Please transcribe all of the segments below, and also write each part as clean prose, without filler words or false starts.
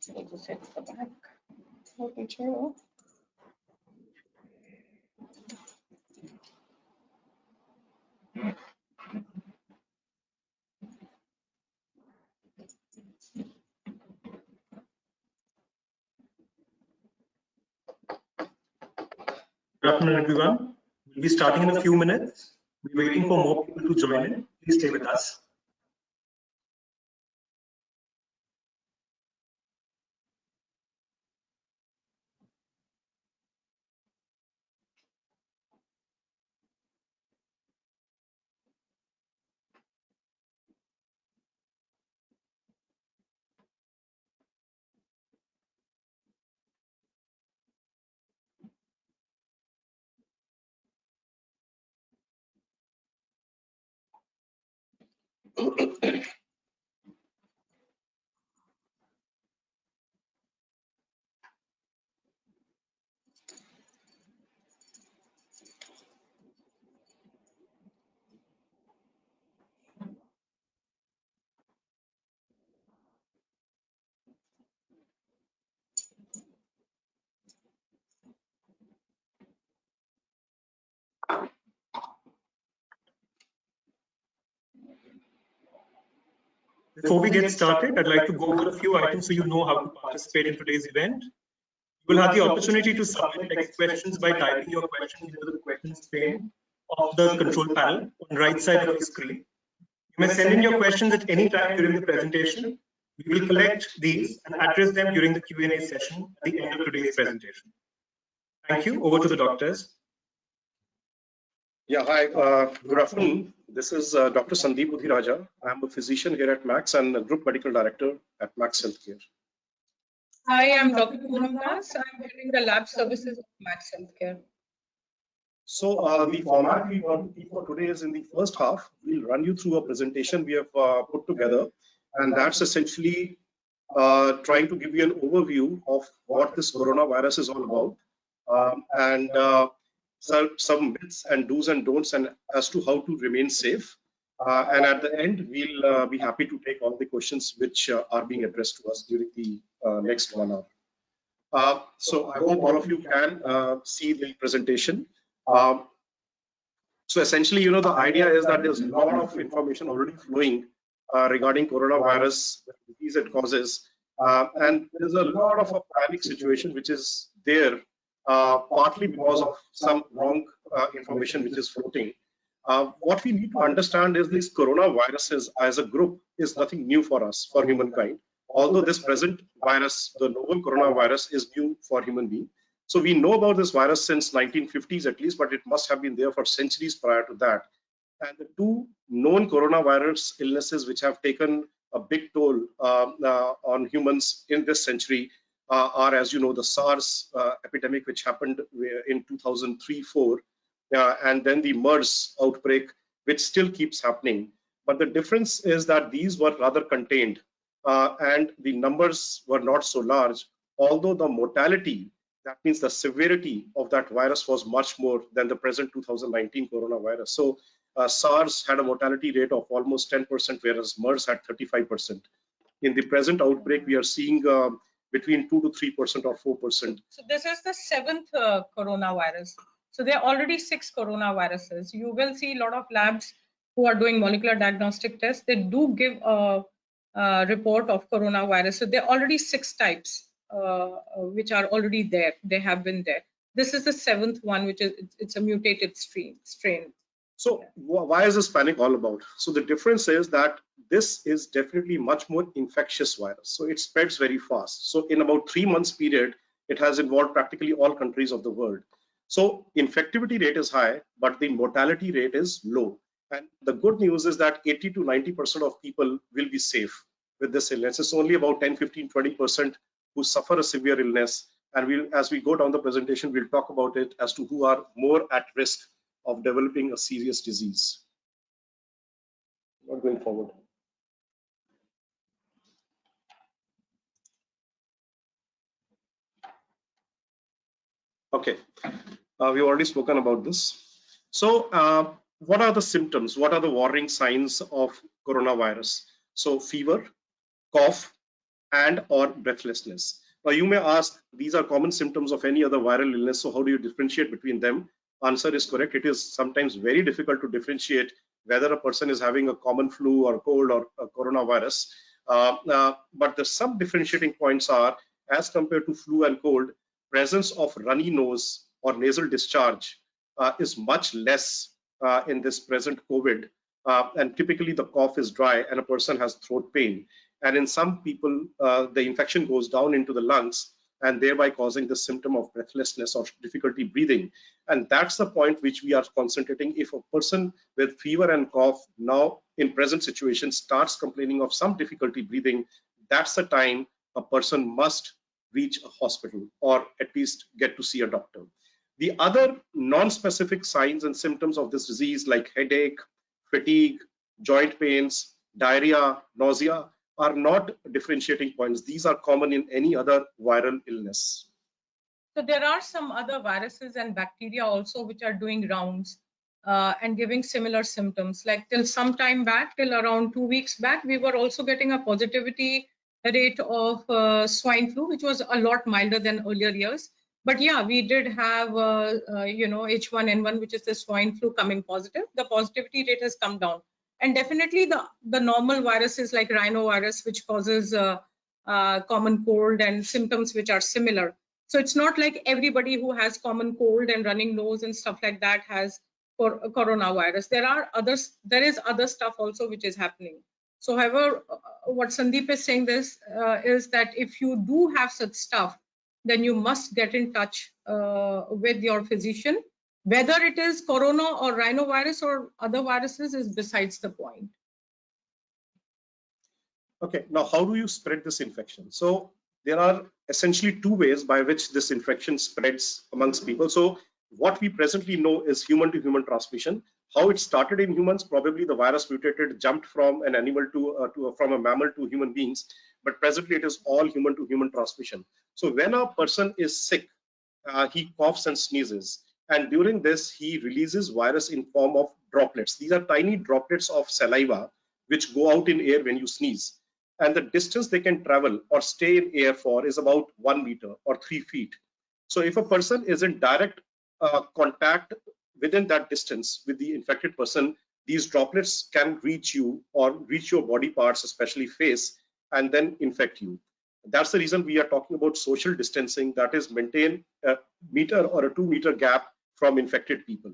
We'll just hit the back of the chair. Good afternoon, everyone. We'll be starting in a few minutes. We're waiting for more people to join in. Please stay with us. Before we get started, I'd like to go over a few items so you know how to participate in today's event. You will have the opportunity to submit text questions by typing your questions into the questions pane of the control panel on the right side of your screen. You may send in your questions at any time during the presentation. We will collect these and address them during the Q&A session at the end of today's presentation. Thank you. Over to the doctors. Yeah, hi, good afternoon. This is Dr. Sandeep Udhiraja. I'm a physician here at Max and a group medical director at Max Healthcare. Hi, I'm Dr. Coronovirus. I'm heading the lab services of Max Healthcare. So the format we want to keep for today is in the first half, we'll run you through a presentation we have put together, and that's essentially trying to give you an overview of what this coronavirus is all about, some myths and do's and don'ts and as to how to remain safe. And at the end, we'll be happy to take all the questions which are being addressed to us during the next 1 hour. So I hope all of you can see the presentation. So essentially, the idea is that there's a lot of information already flowing regarding coronavirus, the disease it causes, and there's a lot of a panic situation which is there, partly because of some wrong information which is floating. What we need to understand is these coronaviruses as a group is nothing new for us, for humankind. Although this present virus, the novel coronavirus, is new for human beings. So we know about this virus since 1950s at least, but it must have been there for centuries prior to that. And the two known coronavirus illnesses which have taken a big toll on humans in this century are, as you know, the SARS epidemic, which happened in 2003-4, and then the MERS outbreak, which still keeps happening. But the difference is that these were rather contained, and the numbers were not so large, although the mortality, that means the severity of that virus, was much more than the present 2019 coronavirus. So SARS had a mortality rate of almost 10%, whereas MERS had 35%. In the present outbreak, we are seeing between 2 to 3% or 4%. So this is the 7th coronavirus. So there are already 6 coronaviruses. You will see a lot of labs who are doing molecular diagnostic tests. They do give a report of coronavirus. So there are already 6 types which are already there. They have been there. This is the 7th one, which is it's a mutated strain. So why is this panic all about? So the difference is that this is definitely much more infectious virus. So it spreads very fast. So in about 3 months period, it has involved practically all countries of the world. So infectivity rate is high, but the mortality rate is low. And the good news is that 80 to 90% of people will be safe with this illness. It's only about 10, 15, 20% who suffer a severe illness. And as we go down the presentation, we'll talk about it as to who are more at risk of developing a serious disease. Not going forward. Okay, we've already spoken about this. So what are the symptoms? What are the warning signs of coronavirus? So fever, cough, and or breathlessness. Now you may ask, these are common symptoms of any other viral illness, so how do you differentiate between them? Answer is correct. It is sometimes very difficult to differentiate whether a person is having a common flu or cold or a coronavirus. But the some differentiating points are, as compared to flu and cold, presence of runny nose or nasal discharge is much less in this present COVID. And typically the cough is dry and a person has throat pain. And in some people, the infection goes down into the lungs and thereby causing the symptom of breathlessness or difficulty breathing. And that's the point which we are concentrating. If a person with fever and cough now in present situation starts complaining of some difficulty breathing, that's the time a person must reach a hospital or at least get to see a doctor. The other non-specific signs and symptoms of this disease like headache, fatigue, joint pains, diarrhea, nausea are not differentiating points. These are common in any other viral illness. So there are some other viruses and bacteria also which are doing rounds and giving similar symptoms. Like till some time back, till around 2 weeks back, we were also getting a positivity rate of swine flu, which was a lot milder than earlier years. But yeah, we did have, H1N1, which is the swine flu coming positive. The positivity rate has come down. And definitely the normal viruses like rhinovirus, which causes common cold and symptoms which are similar. So it's not like everybody who has common cold and running nose and stuff like that has coronavirus. There is other stuff also which is happening. So however, what Sandeep is saying is that if you do have such stuff, then you must get in touch with your physician. Whether it is corona or rhinovirus or other viruses is besides the point. Okay, now how do you spread this infection? So there are essentially two ways by which this infection spreads amongst people. So what we presently know is human to human transmission. How it started in humans, probably the virus mutated, jumped from an animal from a mammal to human beings, but presently it is all human to human transmission. So when a person is sick, he coughs and sneezes, and during this he releases virus in form of droplets. These are tiny droplets of saliva which go out in air when you sneeze, and the distance they can travel or stay in air for is about 1 meter or 3 feet. So if a person is in direct contact within that distance with the infected person, these droplets can reach you or reach your body parts, especially face, and then infect you. That's the reason we are talking about social distancing, that is maintain a meter or a 2 meter gap from infected people.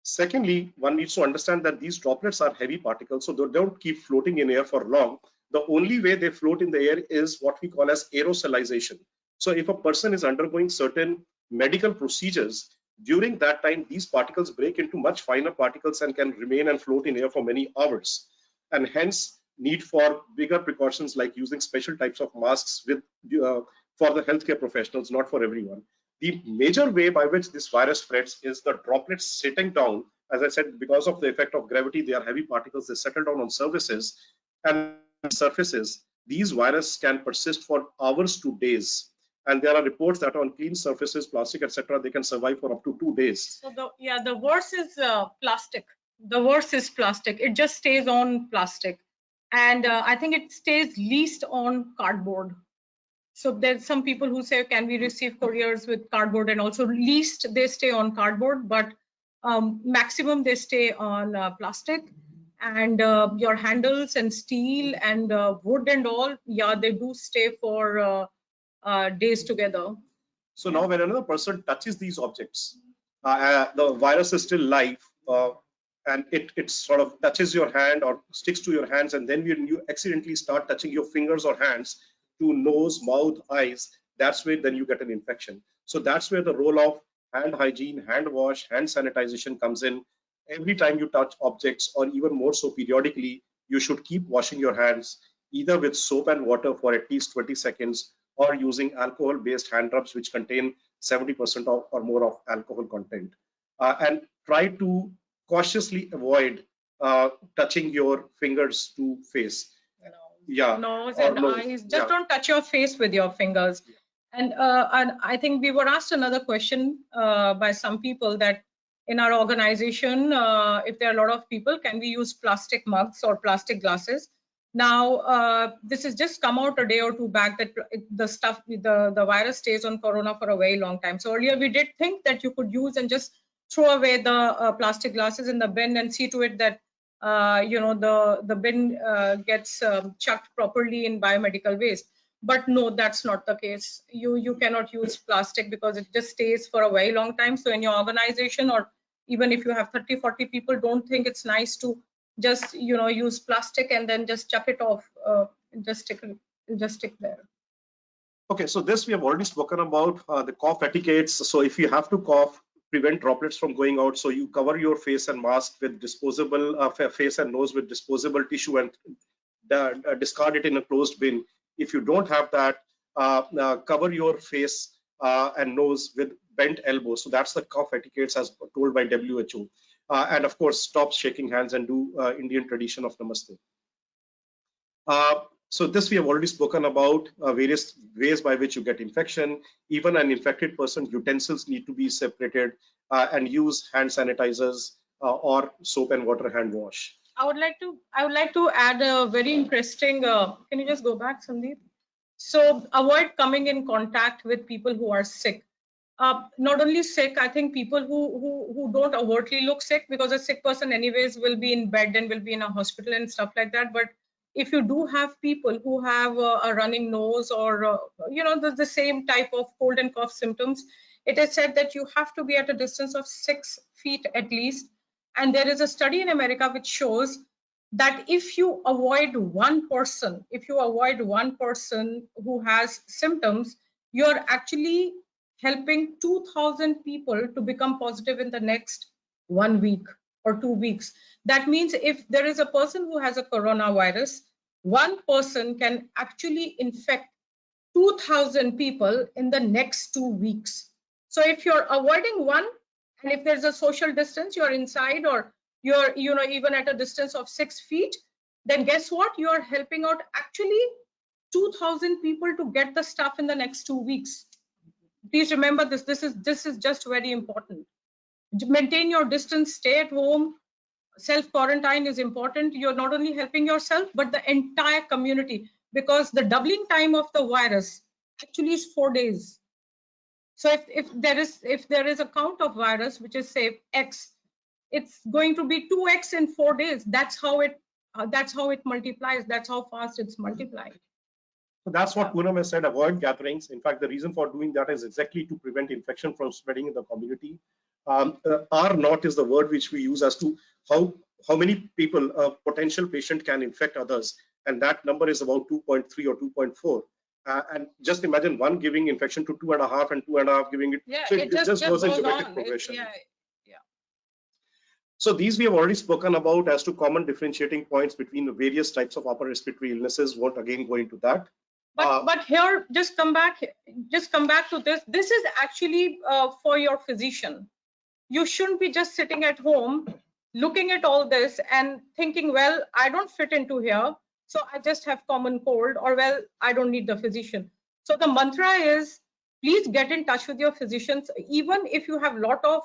Secondly, one needs to understand that these droplets are heavy particles, so they don't keep floating in air for long. The only way they float in the air is what we call as aerosolization. So if a person is undergoing certain medical procedures, during that time, these particles break into much finer particles and can remain and float in air for many hours. And hence, need for bigger precautions like using special types of masks for the healthcare professionals, not for everyone. The major way by which this virus spreads is the droplets sitting down. As I said, because of the effect of gravity, they are heavy particles, they settle down on surfaces, and surfaces, these viruses can persist for hours to days. And there are reports that on clean surfaces, plastic, etc., they can survive for up to 2 days. So the worst is plastic. The worst is plastic. It just stays on plastic. And I think it stays least on cardboard. So there's some people who say, can we receive couriers with cardboard? And also least they stay on cardboard, but maximum they stay on plastic. And your handles and steel and wood and all, yeah, they do stay for days together. So now when another person touches these objects, the virus is still live, and it sort of touches your hand or sticks to your hands, and then when you accidentally start touching your fingers or hands to nose, mouth, eyes, that's where then you get an infection. So that's where the role of hand hygiene, hand wash, hand sanitization comes in. Every time you touch objects, or even more so periodically, you should keep washing your hands either with soap and water for at least 20 seconds or using alcohol-based hand rubs which contain 70% or more of alcohol content. And try to cautiously avoid touching your fingers to face. Nose and eyes. Just don't touch your face with your fingers. And I think we were asked another question by some people that in our organization, if there are a lot of people, can we use plastic mugs or plastic glasses? Now, this has just come out a day or two back that the virus stays on corona for a very long time. So earlier we did think that you could use and just throw away the plastic glasses in the bin and see to it that the bin gets chucked properly in biomedical waste. But no, that's not the case. You cannot use plastic because it just stays for a very long time. So in your organization, or even if you have 30-40 people, don't think it's nice to just use plastic and then just chuck it off, just stick there. Okay, so this we have already spoken about, the cough etiquettes. So if you have to cough, prevent droplets from going out, so you cover your face and mask with disposable face and nose with disposable tissue and discard it in a closed bin. If you don't have that, cover your face and nose with bent elbows. So that's the cough etiquettes as told by WHO. And of course, stop shaking hands and do Indian tradition of namaste. So this we have already spoken about, various ways by which you get infection. Even an infected person, utensils need to be separated, and use hand sanitizers or soap and water hand wash. I would like to add a very interesting. Can you just go back, Sandeep? So avoid coming in contact with people who are sick. Not only sick, I think people who don't overtly look sick, because a sick person anyways will be in bed and will be in a hospital and stuff like that. But if you do have people who have a running nose or the same type of cold and cough symptoms, it is said that you have to be at a distance of 6 feet at least. And there is a study in America which shows that if you avoid one person who has symptoms, you're actually helping 2,000 people to become positive in the next 1 week or 2 weeks. That means if there is a person who has a coronavirus, one person can actually infect 2,000 people in the next 2 weeks. So if you're avoiding one, and if there's a social distance, you're inside, or you're even at a distance of 6 feet, then guess what? You're helping out actually 2,000 people to get the stuff in the next 2 weeks. Please remember this. This is just very important. Maintain your distance, stay at home. Self-quarantine is important. You're not only helping yourself, but the entire community, because the doubling time of the virus actually is 4 days. So if there is a count of virus, which is say X, it's going to be 2X in 4 days. That's how it multiplies. That's how fast it's multiplying. So that's what Poonam has said, avoid gatherings. In fact, the reason for doing that is exactly to prevent infection from spreading in the community. R naught is the word which we use as to how many people a potential patient can infect others. And that number is about 2.3 or 2.4. And just imagine one giving infection to 2.5 and 2.5 giving it. Yeah, so it just goes in geometric progression. Yeah. So these we have already spoken about as to common differentiating points between the various types of upper respiratory illnesses. Won't again go into that. But here, just come back to this. This is actually for your physician. You shouldn't be just sitting at home looking at all this and thinking, well, I don't fit into here, so I just have common cold, or well, I don't need the physician. So the mantra is, please get in touch with your physicians, even if you have a lot of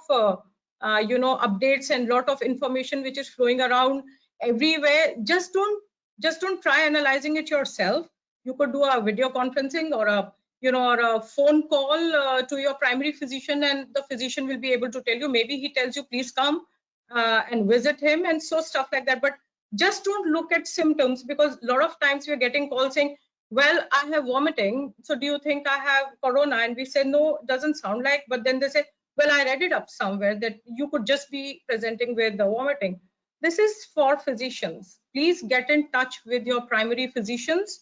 updates and lot of information which is flowing around everywhere. Just don't try analyzing it yourself. You could do a video conferencing or a phone call to your primary physician, and the physician will be able to tell you. Maybe he tells you, please come and visit him, and so stuff like that. But just don't look at symptoms, because a lot of times we're getting calls saying, well, I have vomiting, so do you think I have corona? And we say, no, doesn't sound like. But then they say, well, I read it up somewhere that you could just be presenting with the vomiting. This is for physicians. Please get in touch with your primary physicians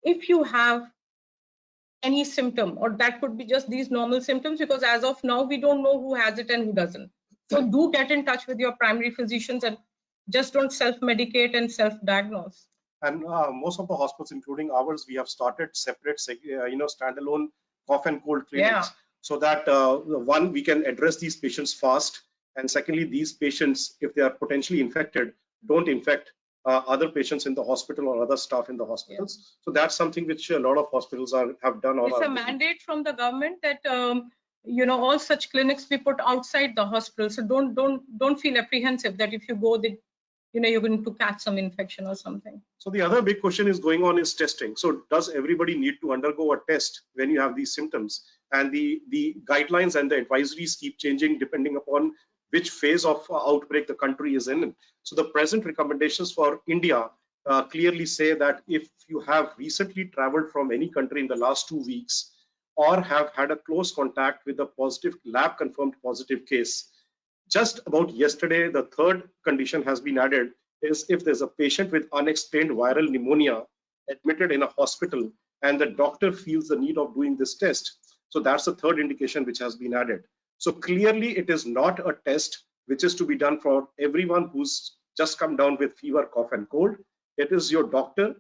if you have any symptom, or that could be just these normal symptoms, because as of now, we don't know who has it and who doesn't. So do get in touch with your primary physicians and just don't self-medicate and self-diagnose. And most of the hospitals, including ours, we have started separate, standalone cough and cold clinics, so that one, we can address these patients fast, and secondly, these patients, if they are potentially infected, don't infect other patients in the hospital or other staff in the hospitals. Yeah. So that's something which a lot of hospitals have done. It's a mandate from the government that all such clinics be put outside the hospital. So don't feel apprehensive that if you go, you're going to catch some infection or something. So the other big question is going on is testing. So does everybody need to undergo a test when you have these symptoms? And the guidelines and the advisories keep changing depending upon which phase of outbreak the country is in. So the present recommendations for India clearly say that if you have recently traveled from any country in the last 2 weeks or have had a close contact with a positive lab confirmed positive case, just about yesterday, the third condition has been added is if there's a patient with unexplained viral pneumonia admitted in a hospital and the doctor feels the need of doing this test. So that's the third indication which has been added. So clearly it is not a test which is to be done for everyone who's just come down with fever, cough and cold. It is your doctor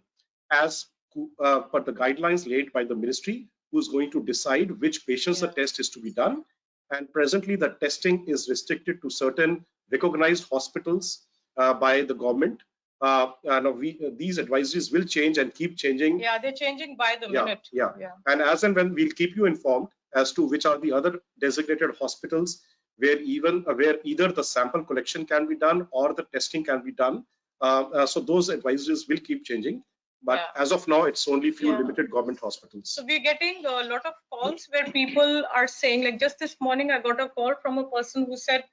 as per the guidelines laid by the ministry who's going to decide which patients the test is to be done. And presently the testing is restricted to certain recognized hospitals by the government. These advisories will change and keep changing. Yeah, they're changing by the minute. Yeah. And as and when we'll keep you informed as to which are the other designated hospitals where either the sample collection can be done or the testing can be done. So those advisories will keep changing. But as of now, it's only few limited government hospitals. So we're getting a lot of calls where people are saying, like just this morning, I got a call from a person who said,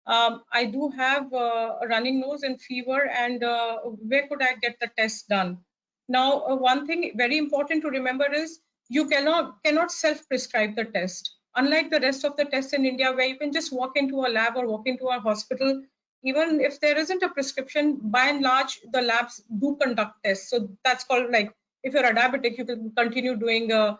I do have a running nose and fever, and where could I get the test done? Now, one thing very important to remember is you cannot self-prescribe the test. Unlike the rest of the tests in India, where you can just walk into a lab or walk into a hospital, even if there isn't a prescription, by and large, the labs do conduct tests. So that's called, like, if you're a diabetic, you can continue doing a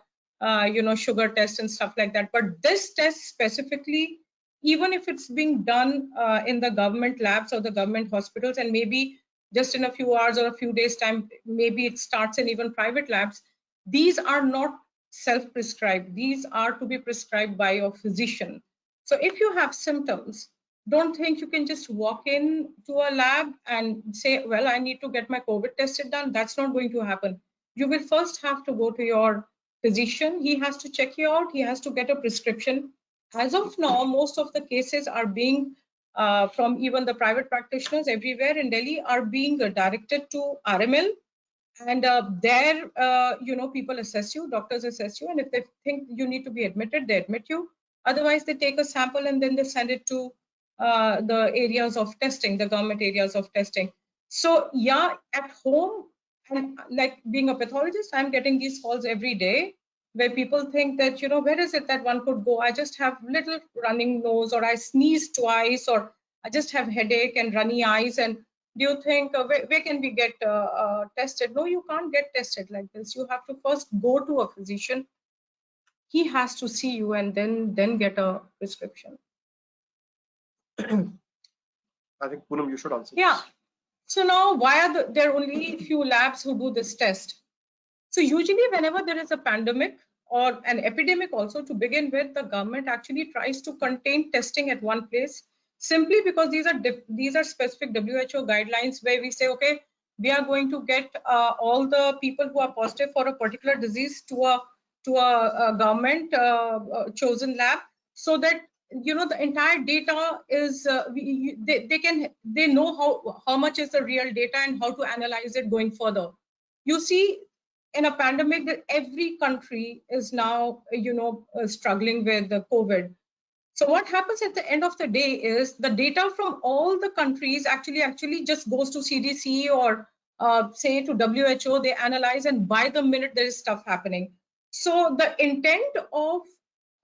sugar test and stuff like that. But this test specifically, even if it's being done in the government labs or the government hospitals, and maybe just in a few hours or a few days time, maybe it starts in even private labs, these are not self-prescribed. These are to be prescribed by your physician. So if you have symptoms, don't think you can just walk in to a lab and say, well, I need to get my COVID tested done. That's not going to happen. You will first have to go to your physician. He has to check you out. He has to get a prescription. As of now, most of the cases are being from even the private practitioners everywhere in Delhi are being directed to RML. And there, people assess you, doctors assess you. And if they think you need to be admitted, they admit you. Otherwise, they take a sample and then they send it to the areas of testing, the government areas of testing. So yeah, at home, and like being a pathologist, I'm getting these calls every day where people think that, where is it that one could go? I just have little running nose, or I sneeze twice, or I just have headache and runny eyes. And do you think, where can we get tested? No, you can't get tested like this. You have to first go to a physician. He has to see you and then get a prescription. I think Poonam, you should answer. Yeah. So now, why are there only few labs who do this test? So usually, whenever there is a pandemic or an epidemic, also to begin with, the government actually tries to contain testing at one place, simply because these are specific WHO guidelines where we say, okay, we are going to get all the people who are positive for a particular disease to a government chosen lab, so that the entire data is they know how much is the real data and how to analyze it going further. You see, in a pandemic, that every country is now struggling with the COVID. So what happens at the end of the day is the data from all the countries actually just goes to CDC or say to WHO. They analyze, and by the minute there is stuff happening. So the intent of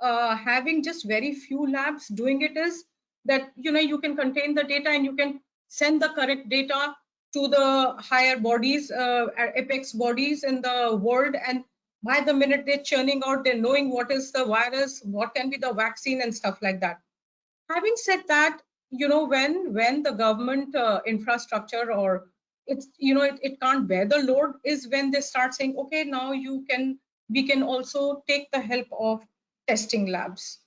having just very few labs doing it is that you can contain the data and you can send the correct data to the higher bodies, apex bodies in the world, and by the minute they're churning out, they're knowing what is the virus, what can be the vaccine and stuff like that. Having said that, when the government infrastructure or it can't bear the load, is when they start saying, okay, now we can also take the help of testing labs.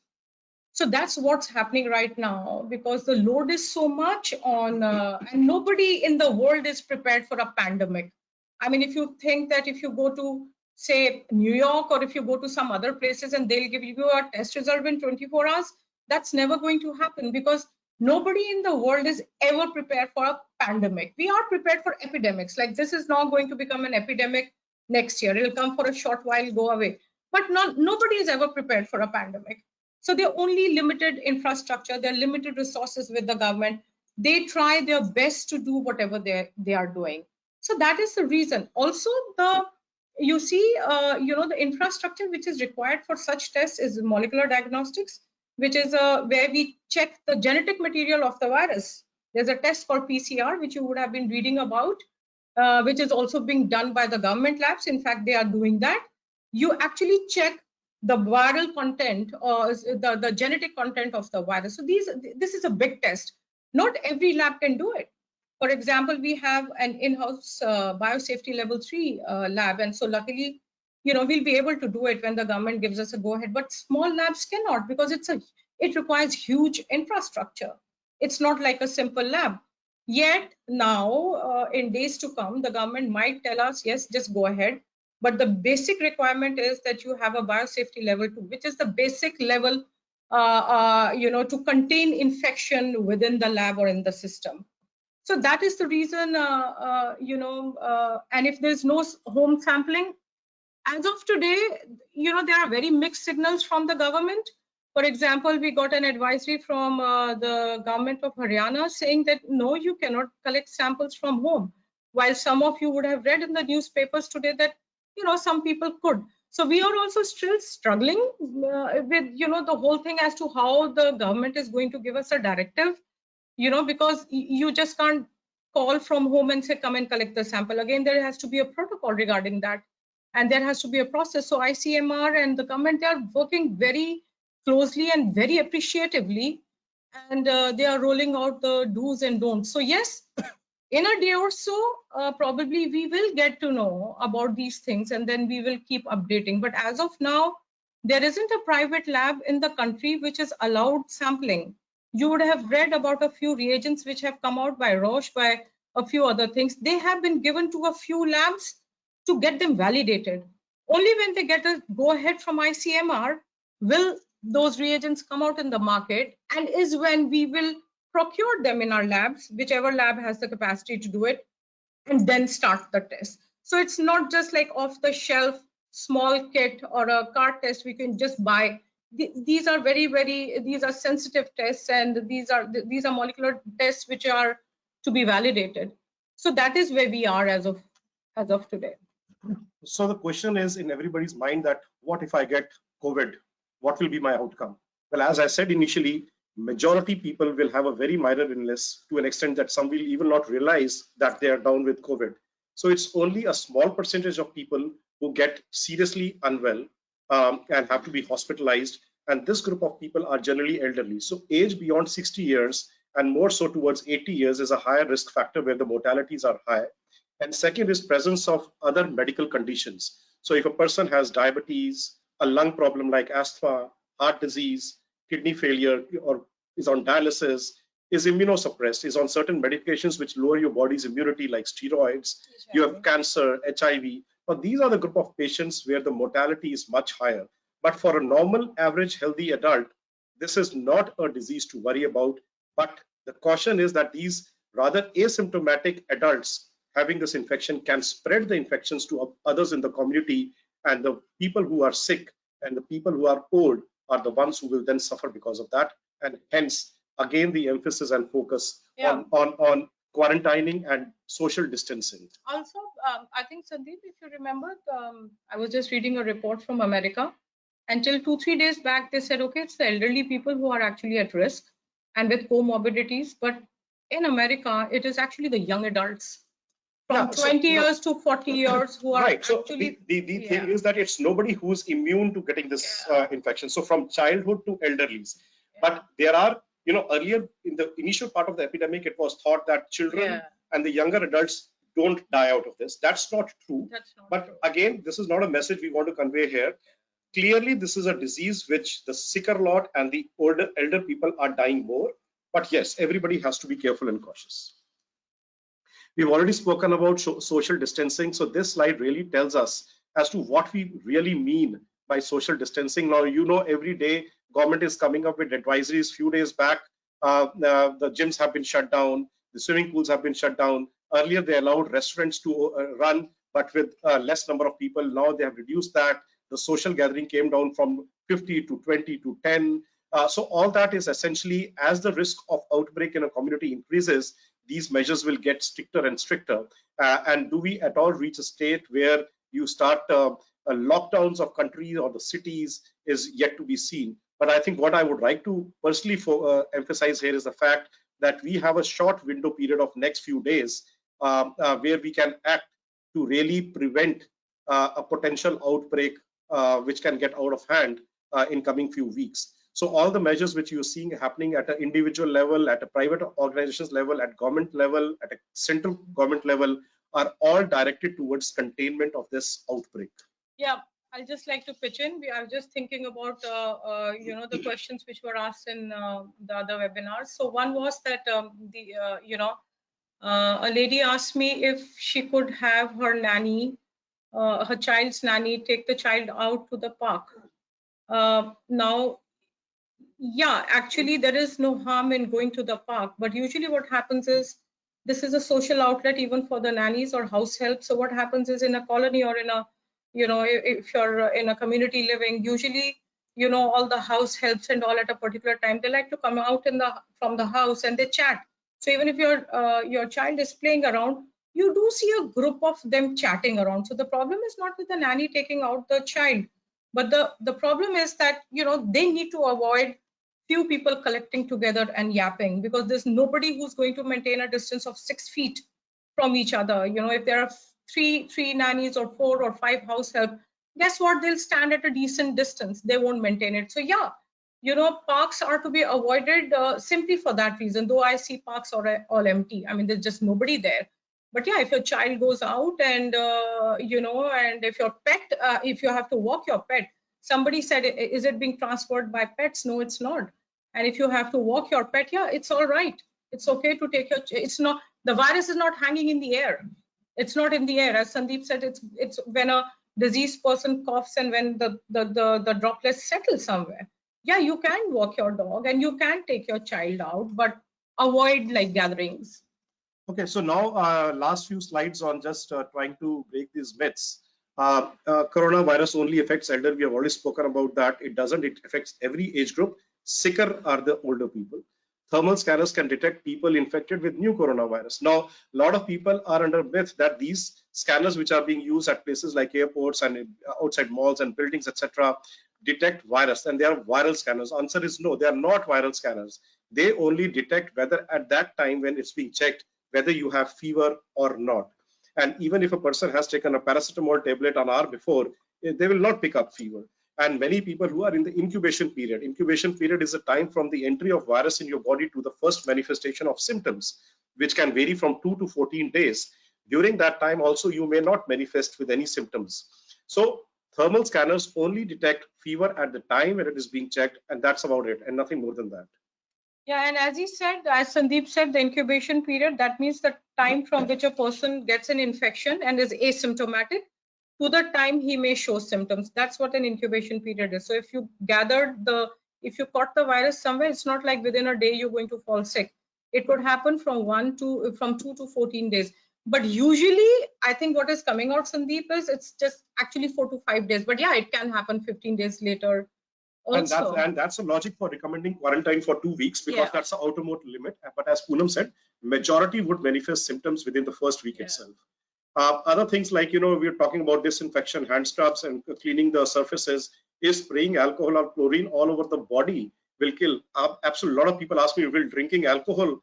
So that's what's happening right now, because the load is so much on, and nobody in the world is prepared for a pandemic. I mean, if you think that if you go to, say, New York, or if you go to some other places and they'll give you a test result in 24 hours, that's never going to happen, because Nobody in the world is ever prepared for a pandemic. We are prepared for epidemics. Like this is not going to become an epidemic next year. It'll come for a short while, go away. But nobody is ever prepared for a pandemic. So they're only limited infrastructure, they're limited resources with the government. They try their best to do whatever they are doing. So that is the reason. Also, you see, the infrastructure which is required for such tests is molecular diagnostics, which is where we check the genetic material of the virus. There's a test called PCR, which you would have been reading about, which is also being done by the government labs. In fact, they are doing that. You actually check the viral content or the genetic content of the virus. So this is a big test. Not every lab can do it. For example, we have an in-house biosafety level 3 lab, and so luckily, we'll be able to do it when the government gives us a go-ahead. But small labs cannot, because it requires huge infrastructure. It's not like a simple lab. Yet now, in days to come, the government might tell us, yes, just go ahead. But the basic requirement is that you have a biosafety level 2, which is the basic level, to contain infection within the lab or in the system. So that is the reason, and if there's no home sampling, as of today, there are very mixed signals from the government. For example, we got an advisory from the government of Haryana saying that, no, you cannot collect samples from home. While some of you would have read in the newspapers today that, some people could. So we are also still struggling with, the whole thing as to how the government is going to give us a directive, because you just can't call from home and say, come and collect the sample. Again, there has to be a protocol regarding that. And there has to be a process. So ICMR and the government, they are working very closely and very appreciatively. And they are rolling out the do's and don'ts. So yes, in a day or so, probably we will get to know about these things, and then we will keep updating. But as of now, there isn't a private lab in the country which has allowed sampling. You would have read about a few reagents which have come out by Roche, by a few other things. They have been given to a few labs to get them validated. Only when they get a go-ahead from ICMR will those reagents come out in the market, and is when we will procure them in our labs, whichever lab has the capacity to do it, and then start the test. So it's not just like off the shelf small kit or a cart test we can just buy. These are these are sensitive tests, and these are molecular tests which are to be validated. So that is where we are as of today. So the question is in everybody's mind that what if I get COVID? What will be my outcome? Well, as I said initially, majority people will have a very minor illness to an extent that some will even not realize that they are down with COVID. So it's only a small percentage of people who get seriously unwell and have to be hospitalized. And this group of people are generally elderly. So age beyond 60 years and more so towards 80 years is a higher risk factor where the mortalities are high. And second is presence of other medical conditions. So if a person has diabetes, a lung problem like asthma, heart disease, kidney failure, or is on dialysis, is immunosuppressed, is on certain medications which lower your body's immunity like steroids, you have cancer, HIV, but these are the group of patients where the mortality is much higher. But for a normal, average, healthy adult, this is not a disease to worry about. But the caution is that these rather asymptomatic adults having this infection can spread the infections to others in the community, and the people who are sick and the people who are old are the ones who will then suffer because of that. And hence, again, the emphasis and focus on quarantining and social distancing. Also, I think, Sandeep, if you remember, I was just reading a report from America. Until 2-3 days back, they said, okay, it's the elderly people who are actually at risk and with comorbidities. But in America, it is actually the young adults from 20 years to 40 years who are right. So actually. The thing is that it's nobody who's immune to getting this infection. So from childhood to elderlies. But there are, earlier in the initial part of the epidemic, it was thought that children and the younger adults don't die out of this. That's not true. But true. Again, this is not a message we want to convey here. Clearly, this is a disease which the sicker lot and the elder people are dying more. But yes, everybody has to be careful and cautious. We've already spoken about social distancing. So this slide really tells us as to what we really mean by social distancing. Now, every day government is coming up with advisories. Few days back, The gyms have been shut down. The swimming pools have been shut down. Earlier, they allowed restaurants to run, but with less number of people. Now they have reduced that. The social gathering came down from 50 to 20 to 10. So all that is essentially, as the risk of outbreak in a community increases, these measures will get stricter and stricter. And do we at all reach a state where you start lockdowns of countries or the cities is yet to be seen. But I think what I would like to personally emphasize here is the fact that we have a short window period of next few days where we can act to really prevent a potential outbreak which can get out of hand in coming few weeks. So all the measures which you're seeing happening at an individual level, at a private organizations level, at government level, at a central government level are all directed towards containment of this outbreak. Yeah, I'll just like to pitch in. I was just thinking about, the questions which were asked in the other webinars. So one was that a lady asked me if she could have her nanny, her child's nanny, take the child out to the park. Now, yeah, actually there is no harm in going to the park, but usually what happens is this is a social outlet even for the nannies or house help. So what happens is in a colony or in a, if you're in a community living, usually, all the house helps and all at a particular time, they like to come out from the house and they chat. So even if your child is playing around, you do see a group of them chatting around. So the problem is not with the nanny taking out the child, but the problem is that, they need to avoid few people collecting together and yapping, because there's nobody who's going to maintain a distance of 6 feet from each other. If there are three nannies or 4 or 5 house help, guess what? They'll stand at a decent distance. They won't maintain it. So yeah, parks are to be avoided simply for that reason. Though I see parks are all empty. I mean, there's just nobody there. But yeah, if your child goes out and and if your pet, if you have to walk your pet, somebody said, is it being transferred by pets? No, it's not. And if you have to walk your pet, yeah, it's all right. It's okay to take it's not, the virus is not hanging in the air. It's not in the air. As Sandeep said, it's when a diseased person coughs and when the droplets settle somewhere. Yeah, you can walk your dog and you can take your child out, but avoid like gatherings. Okay, so now last few slides on just trying to break these myths. Coronavirus only affects elder. We have already spoken about that. It doesn't. It affects every age group. Sicker are the older people. Thermal scanners can detect people infected with new coronavirus. Now, a lot of people are under myth that these scanners, which are being used at places like airports and outside malls and buildings, etc., detect virus, and they are viral scanners. Answer is no, they are not viral scanners. They only detect whether at that time when it's being checked, whether you have fever or not. And even if a person has taken a paracetamol tablet an hour before, they will not pick up fever. And many people who are in the incubation period is a time from the entry of virus in your body to the first manifestation of symptoms, which can vary from 2 to 14 days. During that time also, you may not manifest with any symptoms. So thermal scanners only detect fever at the time when it is being checked, and that's about it, and nothing more than that. Yeah, and as he said, as Sandeep said, the incubation period, that means the time from which a person gets an infection and is asymptomatic to the time he may show symptoms. That's what an incubation period is. So if you if you caught the virus somewhere, it's not like within a day you're going to fall sick. It could happen from 2 to 14 days. But usually, I think what is coming out, Sandeep, is it's just actually 4 to 5 days. But yeah, it can happen 15 days later. Also. And that's a logic for recommending quarantine for 2 weeks, because that's the outermost limit. But as Poonam said, majority would manifest symptoms within the first week itself. Other things like, we're talking about disinfection, hand scrubs and cleaning the surfaces. Is spraying alcohol or chlorine all over the body will kill? Absolutely. A lot of people ask me, will drinking alcohol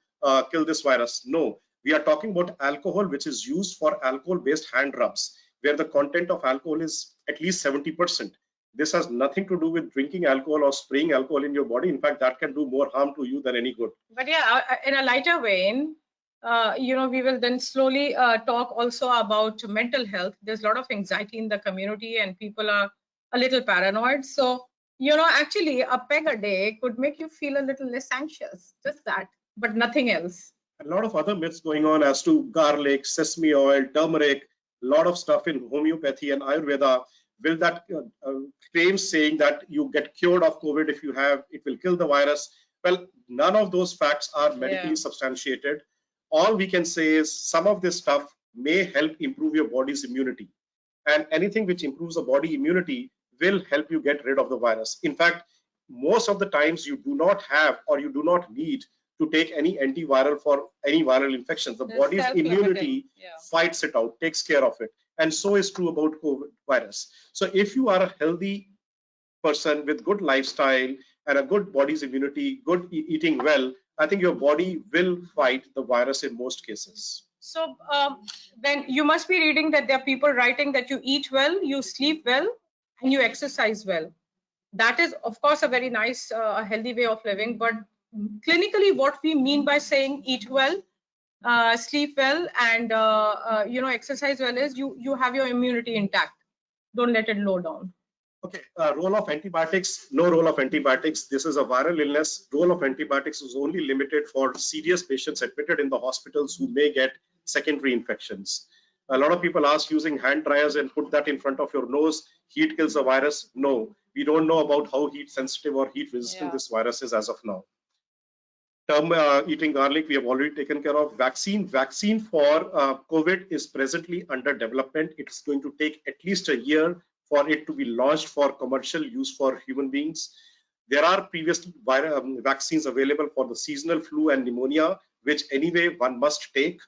kill this virus? No. We are talking about alcohol which is used for alcohol-based hand rubs, where the content of alcohol is at least 70%. This has nothing to do with drinking alcohol or spraying alcohol in your body. In fact, that can do more harm to you than any good. But yeah, in a lighter vein, we will then slowly talk also about mental health. There's a lot of anxiety in the community and people are a little paranoid. So, actually a peg a day could make you feel a little less anxious, just that, but nothing else. A lot of other myths going on as to garlic, sesame oil, turmeric, a lot of stuff in homeopathy and Ayurveda. Will that claim saying that you get cured of COVID if you have, it will kill the virus? Well, none of those facts are medically substantiated. All we can say is some of this stuff may help improve your body's immunity, and anything which improves the body immunity will help you get rid of the virus. In fact, most of the times you do not have or you do not need to take any antiviral for any viral infections. The body's immunity fights it out, takes care of it. And so is true about COVID virus. So if you are a healthy person with good lifestyle and a good body's immunity, good eating well, I think your body will fight the virus in most cases. So then you must be reading that there are people writing that you eat well, you sleep well, and you exercise well. That is, of course, a very nice, healthy way of living. But clinically, what we mean by saying eat well, sleep well, and exercise well is you have your immunity intact. Don't let it low down. Okay, role of antibiotics, no role of antibiotics. This is a viral illness. Role of antibiotics is only limited for serious patients admitted in the hospitals who may get secondary infections. A lot of people ask using hand dryers and put that in front of your nose, heat kills the virus. No, we don't know about how heat sensitive or heat resistant this virus is as of now. Eating garlic, we have already taken care of. Vaccine for COVID is presently under development. It's going to take at least a year for it to be launched for commercial use for human beings. There are previous vaccines available for the seasonal flu and pneumonia, which anyway one must take.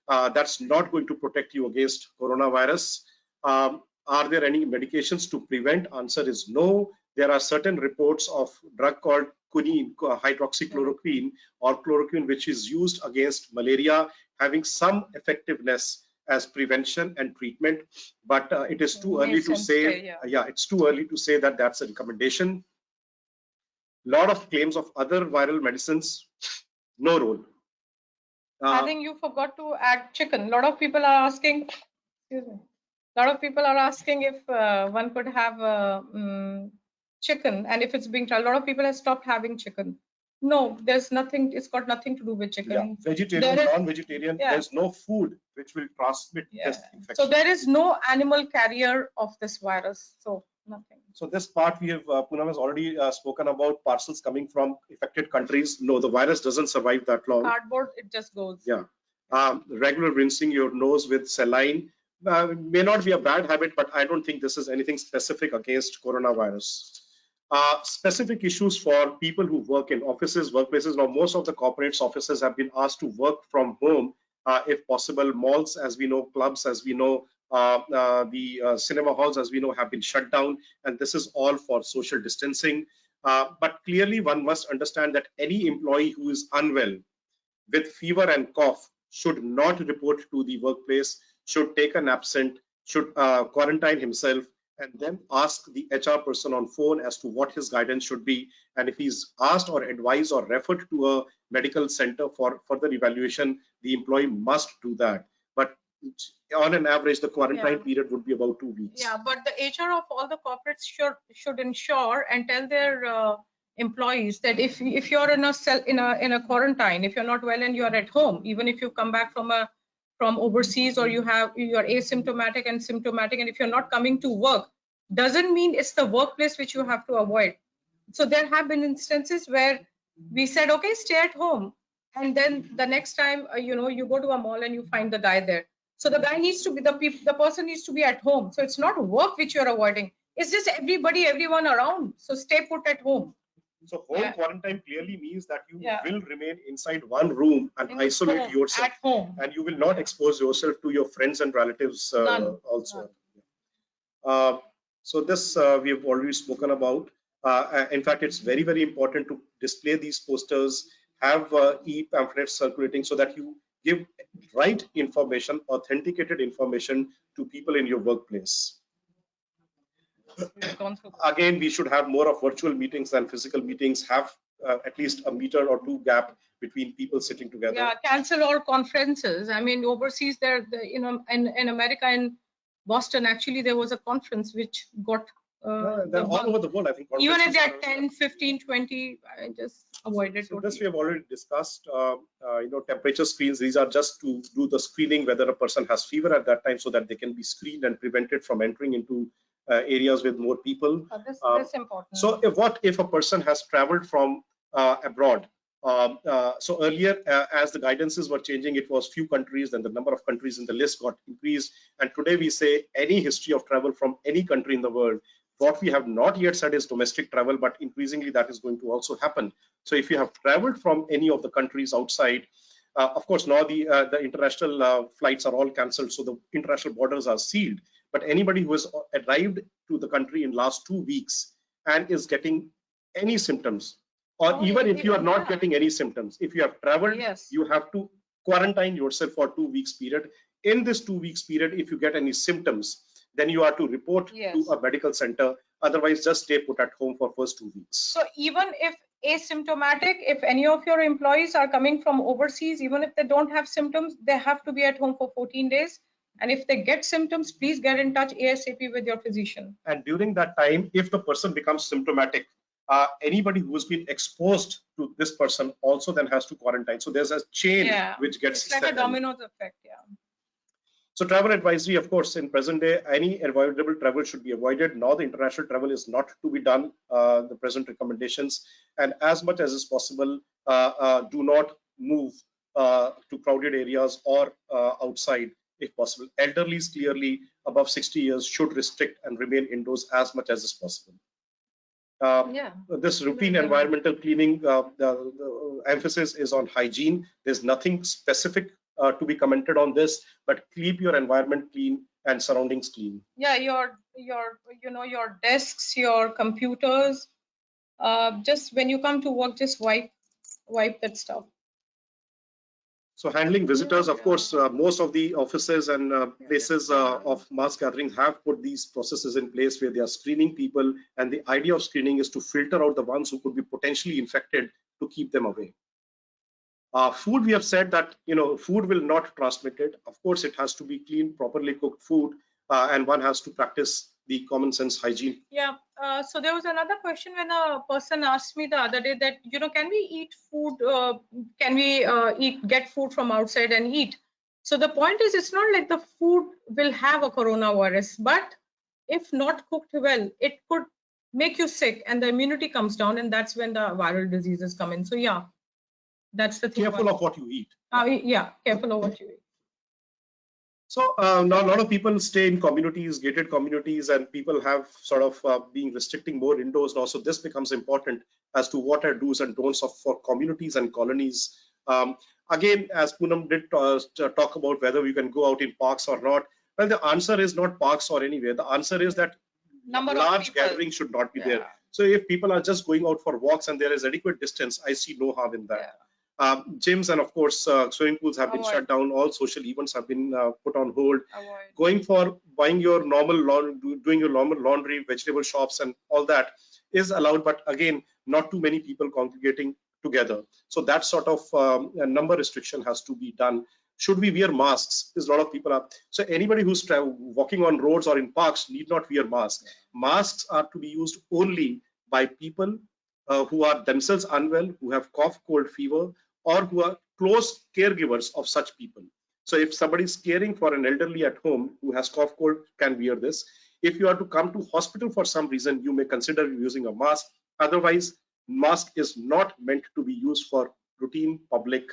That's not going to protect you against coronavirus. Are there any medications to prevent? Answer is no. There are certain reports of drug called quinine, hydroxychloroquine or chloroquine, which is used against malaria, having some effectiveness as prevention and treatment, but it is too early to say. It's too early to say that that's a recommendation. Lot of claims of other viral medicines, no role. I think you forgot to add chicken. A lot of people are asking. Excuse me. A lot of people are asking if one could have chicken, and if it's being tried. A lot of people have stopped having chicken. No, there's nothing. It's got nothing to do with chicken. Yeah. Vegetarian, non-vegetarian. There's no food which will transmit this infection. So there is no animal carrier of this virus. So nothing. So this part we have, Poonam has already spoken about parcels coming from affected countries. No, the virus doesn't survive that long. Cardboard, it just goes. Yeah. Regular rinsing your nose with saline may not be a bad habit, but I don't think this is anything specific against coronavirus. Specific issues for people who work in offices, workplaces. Now, most of the corporates offices have been asked to work from home, if possible. Malls, as we know, clubs, as we know, the cinema halls, as we know, have been shut down, and this is all for social distancing. But clearly, one must understand that any employee who is unwell with fever and cough should not report to the workplace, should take an absent, should quarantine himself, and then ask the HR person on phone as to what his guidance should be. And if he's asked or advised or referred to a medical center for further evaluation, the employee must do that. But on an average, the quarantine period would be about 2 weeks. Yeah, but the HR of all the corporates should ensure and tell their employees that if you're in a quarantine, if you're not well and you're at home, even if you come back from overseas or you're asymptomatic and symptomatic, and if you're not coming to work, doesn't mean it's the workplace which you have to avoid. So there have been instances where we said, okay, stay at home, and then the next time you go to a mall and you find the guy there. So the guy needs to be the person needs to be at home. So it's not work which you're avoiding. It's just everyone around. So stay put at home. So home quarantine clearly means that you will remain inside one room and isolate yourself at home, and you will not expose yourself to your friends and relatives also. So this we have already spoken about. In fact, it's very, very important to display these posters, have e-pamphlets circulating so that you give right information, authenticated information to people in your workplace. Again, we should have more of virtual meetings than physical meetings, have at least a meter or two gap between people sitting together. Yeah, cancel all conferences. I mean, overseas there, in America, in Boston, actually, there was a conference which got they're all over the world, I think. Even if they're 10, 15, 20, I just avoided. So this we have already discussed. Temperature screens, these are just to do the screening whether a person has fever at that time so that they can be screened and prevented from entering into areas with more people. This is important. So what if a person has traveled from abroad. So earlier, as the guidances were changing, it was few countries, then the number of countries in the list got increased. And today we say any history of travel from any country in the world. What we have not yet said is domestic travel, but increasingly that is going to also happen. So if you have traveled from any of the countries outside, of course, now the international flights are all cancelled, so the international borders are sealed. But anybody who has arrived to the country in last 2 weeks and is getting any symptoms, or even if you are not getting any symptoms, if you have traveled, you have to quarantine yourself for 2 weeks period. In this 2 weeks period, if you get any symptoms, then you are to report to a medical center. Otherwise, just stay put at home for first 2 weeks. So even if asymptomatic, if any of your employees are coming from overseas, even if they don't have symptoms, they have to be at home for 14 days. And if they get symptoms, please get in touch ASAP with your physician. And during that time, if the person becomes symptomatic, anybody who has been exposed to this person also then has to quarantine. So there's a chain which gets it's like a dominoes effect. So travel advisory, of course, in present day, any avoidable travel should be avoided. Now the international travel is not to be done, the present recommendations. And as much as is possible, do not move to crowded areas or outside if possible. Elderlies clearly above 60 years should restrict and remain indoors as much as is possible. This routine environmental cleaning, the emphasis is on hygiene. There's nothing specific to be commented on this, but keep your environment clean and surroundings clean. Your desks, your computers, just when you come to work, just wipe that stuff. So handling visitors, of course, most of the offices and places of mass gathering have put these processes in place where they are screening people, and the idea of screening is to filter out the ones who could be potentially infected to keep them away. Food, we have said that food will not transmit it. Of course, it has to be clean, properly cooked food, and one has to practice the common sense hygiene. So there was another question when a person asked me the other day that can we eat food? Can we get food from outside and eat? So the point is, it's not like the food will have a coronavirus, but if not cooked well, it could make you sick, and the immunity comes down, and that's when the viral diseases come in. So that's the thing. Careful of what you eat. Careful of what you eat. So now a lot of people stay in communities, gated communities, and people have sort of been restricting more indoors now. So this becomes important as to what are do's and don'ts for communities and colonies. Again, as Poonam did talk about whether we can go out in parks or not. Well, the answer is not parks or anywhere. The answer is that large gatherings should not be there. So if people are just going out for walks and there is adequate distance, I see no harm in that. Gyms and of course swimming pools have been shut down. All social events have been put on hold. Going for buying your normal doing your normal laundry, vegetable shops and all that is allowed, but again, not too many people congregating together. So that sort of a number restriction has to be done. Should we wear masks? There's a lot of people are. So anybody who's walking on roads or in parks need not wear masks. Masks are to be used only by people who are themselves unwell, who have cough, cold, fever, or who are close caregivers of such people. So if somebody is caring for an elderly at home who has cough, cold, can wear this. If you are to come to hospital for some reason, you may consider using a mask. Otherwise, mask is not meant to be used for routine public,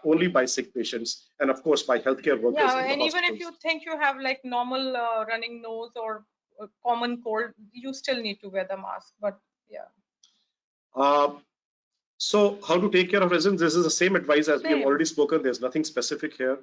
only by sick patients and of course by healthcare workers. And even if you think you have like normal running nose or common cold, you still need to wear the mask. But so how to take care of residents? This is the same advice as we have already spoken. There's nothing specific here.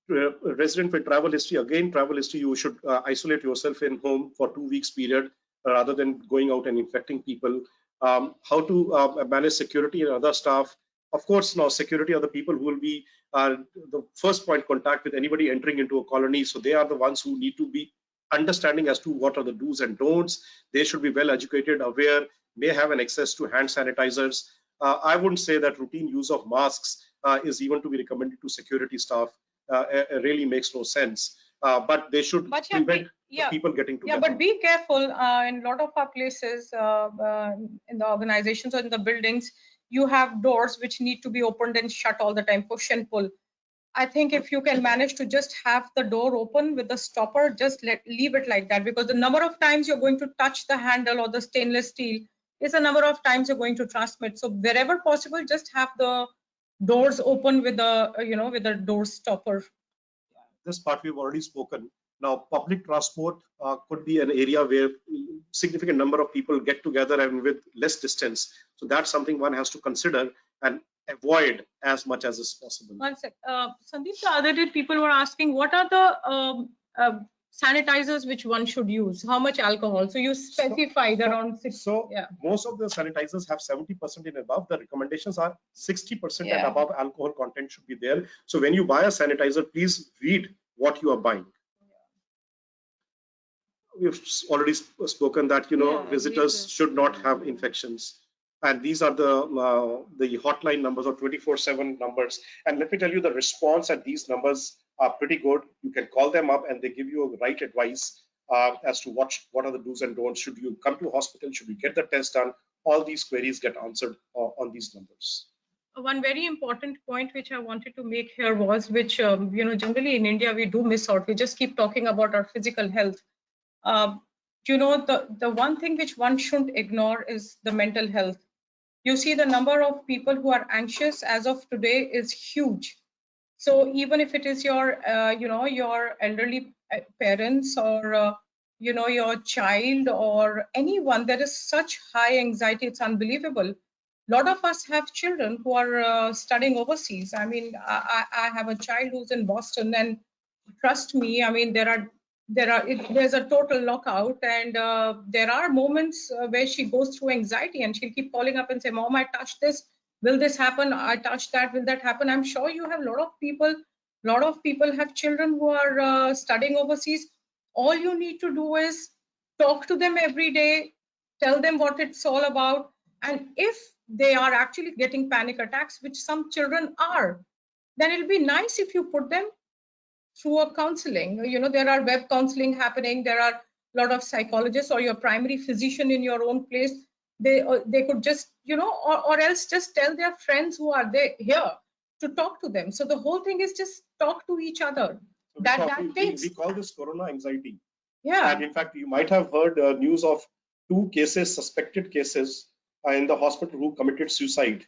Resident with travel history, again, travel history, you should isolate yourself in home for 2 weeks period rather than going out and infecting people. How to manage security and other staff. Of course, now security are the people who will be the first point contact with anybody entering into a colony. So they are the ones who need to be understanding as to what are the do's and don'ts. They should be well educated, aware, may have an access to hand sanitizers. I wouldn't say that routine use of masks is even to be recommended to security staff. It really makes no sense. But they should prevent people getting together. But be careful. In a lot of our places, in the organizations or in the buildings, you have doors which need to be opened and shut all the time, push and pull. I think if you can manage to just have the door open with the stopper, just leave it like that, because the number of times you're going to touch the handle or the stainless steel is the number of times you're going to transmit. So wherever possible, just have the doors open with the, with the door stopper. This part we've already spoken. Now, public transport could be an area where significant number of people get together and with less distance. So that's something one has to consider and avoid as much as is possible. One sec. Sandeep, the other day people were asking, what are the sanitizers which one should use? How much alcohol? So you specified around 6. So most of the sanitizers have 70% and above. The recommendations are 60% and above alcohol content should be there. So when you buy a sanitizer, please read what you are buying. We've already spoken that visitors should not have infections, and these are the hotline numbers or 24/7 numbers. And let me tell you, the response at these numbers are pretty good. You can call them up and they give you a right advice as to what are the do's and don'ts. Should you come to hospital? Should you get the test done? All these queries get answered on these numbers. One very important point which I wanted to make here was, which generally in India we do miss out. We just keep talking about our physical health. The one thing which one shouldn't ignore is the mental health. You see, the number of people who are anxious as of today is huge. So even if it is your your elderly parents or your child or anyone, there is such high anxiety, it's unbelievable. A lot of us have children who are studying overseas. I mean, I have a child who's in Boston, and trust me, I mean, there's a total lockout, and there are moments where she goes through anxiety and she'll keep calling up and say, Mom, I touched this, will this happen? I touched that, will that happen? I'm sure you have a lot of people have children who are studying overseas. All you need to do is talk to them every day, tell them what it's all about, and if they are actually getting panic attacks, which some children are, then it'll be nice if you put them through a counseling. There are web counseling happening. There are a lot of psychologists or your primary physician in your own place. They could just, or else just tell their friends who are there here to talk to them. So the whole thing is just talk to each other. So we call this corona anxiety. Yeah. And in fact, you might have heard news of 2 cases, suspected cases in the hospital who committed suicide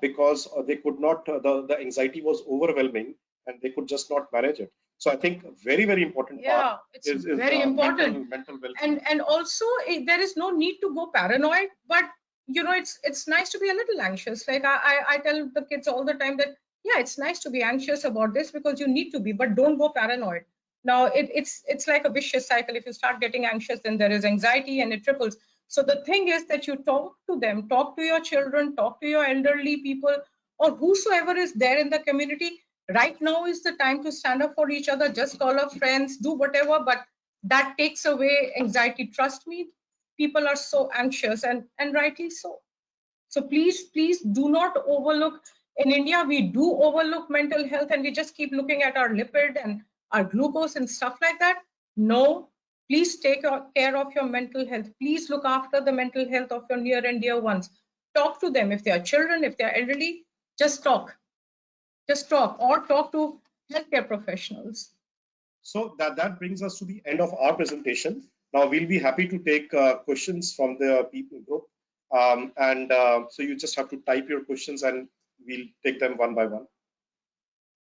because they could not, the anxiety was overwhelming and they could just not manage it. So I think very, very important part is very important. Mental well-being. And also there is no need to go paranoid, but it's nice to be a little anxious. Like I tell the kids all the time that, yeah, it's nice to be anxious about this because you need to be, but don't go paranoid. Now it's like a vicious cycle. If you start getting anxious, then there is anxiety and it triples. So the thing is that you talk to them, talk to your children, talk to your elderly people, or whosoever is there in the community. Right now is the time to stand up for each other. Just call up friends, do whatever, but that takes away anxiety. Trust me, people are so anxious, and rightly so. So please do not overlook. In India, we do overlook mental health, and we just keep looking at our lipid and our glucose and stuff like that. No, please take care of your mental health. Please look after the mental health of your near and dear ones. Talk to them. If they are children, if they are elderly, just talk. Just talk, or talk to healthcare professionals. So that brings us to the end of our presentation. Now we'll be happy to take questions from the people group. So you just have to type your questions and we'll take them one by one.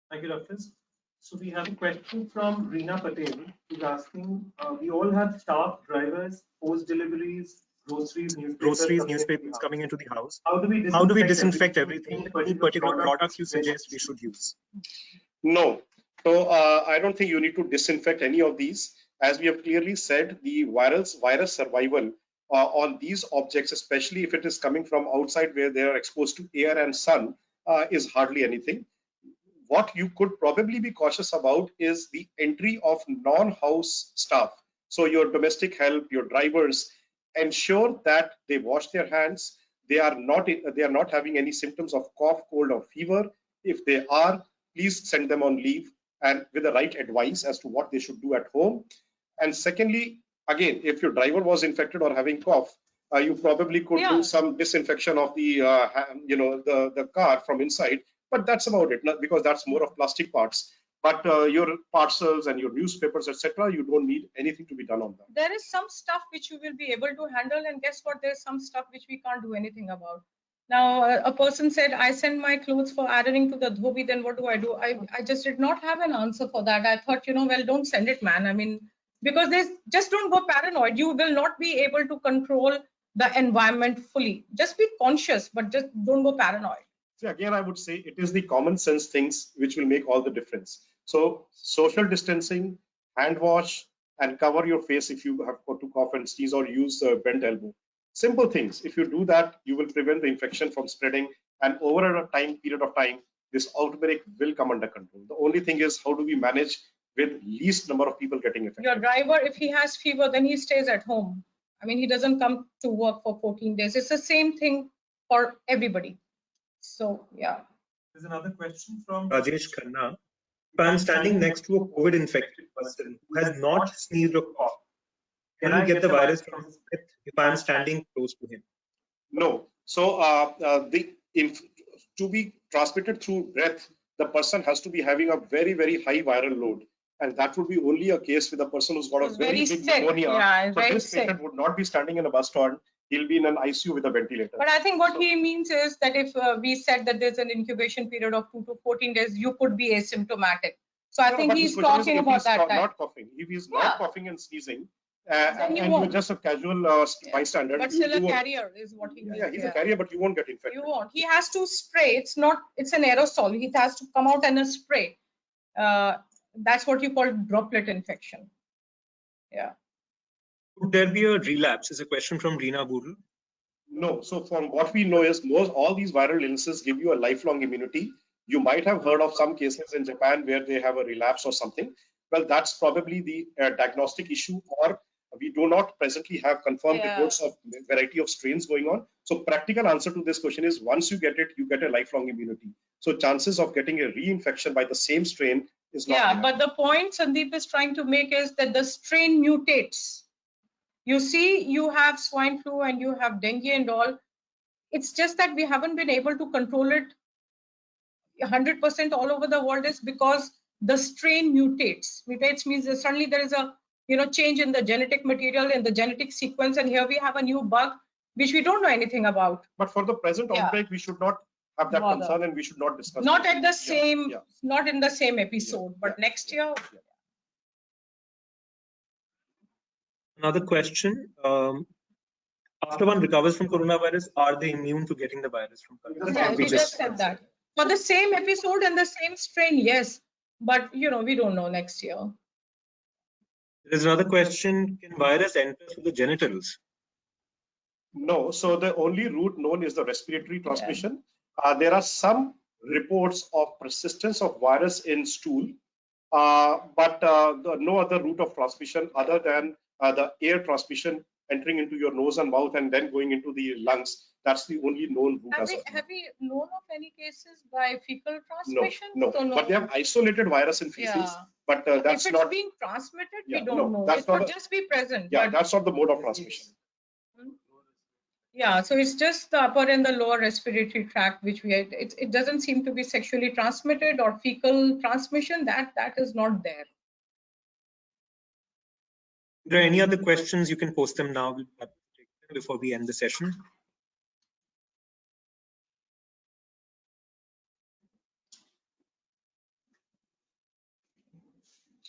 Thank you, Dr. So we have a question from Reena Patel, who's asking, we all have staff, drivers, post deliveries, groceries, newspapers coming into the house. How do we disinfect everything? Any particular products you suggest we should use? No. So I don't think you need to disinfect any of these. As we have clearly said, the virus survival on these objects, especially if it is coming from outside where they are exposed to air and sun, is hardly anything. What you could probably be cautious about is the entry of non-house staff. So your domestic help, your drivers, ensure that they wash their hands. They are not having any symptoms of cough, cold, or fever. If they are, please send them on leave and with the right advice as to what they should do at home. And secondly, again, if your driver was infected or having cough, you probably could do some disinfection of the the car from inside. But that's about it, because that's more of plastic parts. But your parcels and your newspapers, etc., you don't need anything to be done on that. There is some stuff which you will be able to handle, and guess what? There's some stuff which we can't do anything about. Now, a person said, I send my clothes for ironing to the dhobi, then what do? I just did not have an answer for that. I thought, well, don't send it, man. I mean, because there's just don't go paranoid. You will not be able to control the environment fully. Just be conscious, but just don't go paranoid. See, again, I would say it is the common sense things which will make all the difference. So social distancing, hand wash, and cover your face if you have got to cough and sneeze or use a bent elbow. Simple things. If you do that, you will prevent the infection from spreading, and over a period of time, this outbreak will come under control. The only thing is, how do we manage with least number of people getting affected? Your driver, if he has fever, then he stays at home. I mean, he doesn't come to work for 14 days. It's the same thing for everybody. So, yeah. There's another question from Rajesh Khanna. If I'm standing next to a COVID infected person who has not sneezed or coughed, can I get the virus from his breath if I'm standing close to him? No. So to be transmitted through breath, the person has to be having a very, very high viral load. And that would be only a case with a person who's got a very big pneumonia. Yeah, so this patient would not be standing in a bus stand. He'll be in an ICU with a ventilator. But I think what he means is that if we said that there's an incubation period of 2 to 14 days, you could be asymptomatic. So I think he's talking about that. Not coughing. If he's not coughing and sneezing, and you're just a casual bystander. But still a carrier is what he means. Yeah, he's a carrier, but you won't get infected. You won't. He has to spray. It's an aerosol. He has to come out and a spray. That's what you call droplet infection. Yeah. Could there be a relapse? Is a question from Reena Burul. No. So from what we know is all these viral illnesses give you a lifelong immunity. You might have heard of some cases in Japan where they have a relapse or something. Well, that's probably the diagnostic issue, or we do not presently have confirmed reports of a variety of strains going on. So practical answer to this question is once you get it, you get a lifelong immunity. So chances of getting a reinfection by the same strain is not high. But the point Sandeep is trying to make is that the strain mutates. You see, you have swine flu and you have dengue and all. It's just that we haven't been able to control it 100% all over the world is because the strain mutates. Mutates means that suddenly there is a change in the genetic material, in the genetic sequence, and here we have a new bug which we don't know anything about. But for the present outbreak, we should not have that concern, and we should not discuss. Not at the same, not in the same episode, but next year. Another question. After one recovers from coronavirus, are they immune to getting the virus from coronavirus? Yeah, we just said that. For the same episode and the same strain, yes. But, we don't know next year. There's another question. Can virus enter through the genitals? No. So the only route known is the respiratory transmission. There are some reports of persistence of virus in stool, but no other route of transmission other than the air transmission entering into your nose and mouth and then going into the lungs. That's the only known route. Have we known of any cases by fecal transmission? No. But they have isolated virus in feces. But that's if it's not being transmitted. We don't know. It could just be present. Yeah, that's not the mode of transmission. Yeah, so it's just the upper and the lower respiratory tract, which it doesn't seem to be sexually transmitted or fecal transmission. That is not there. If there are any other questions, you can post them now before we end the session.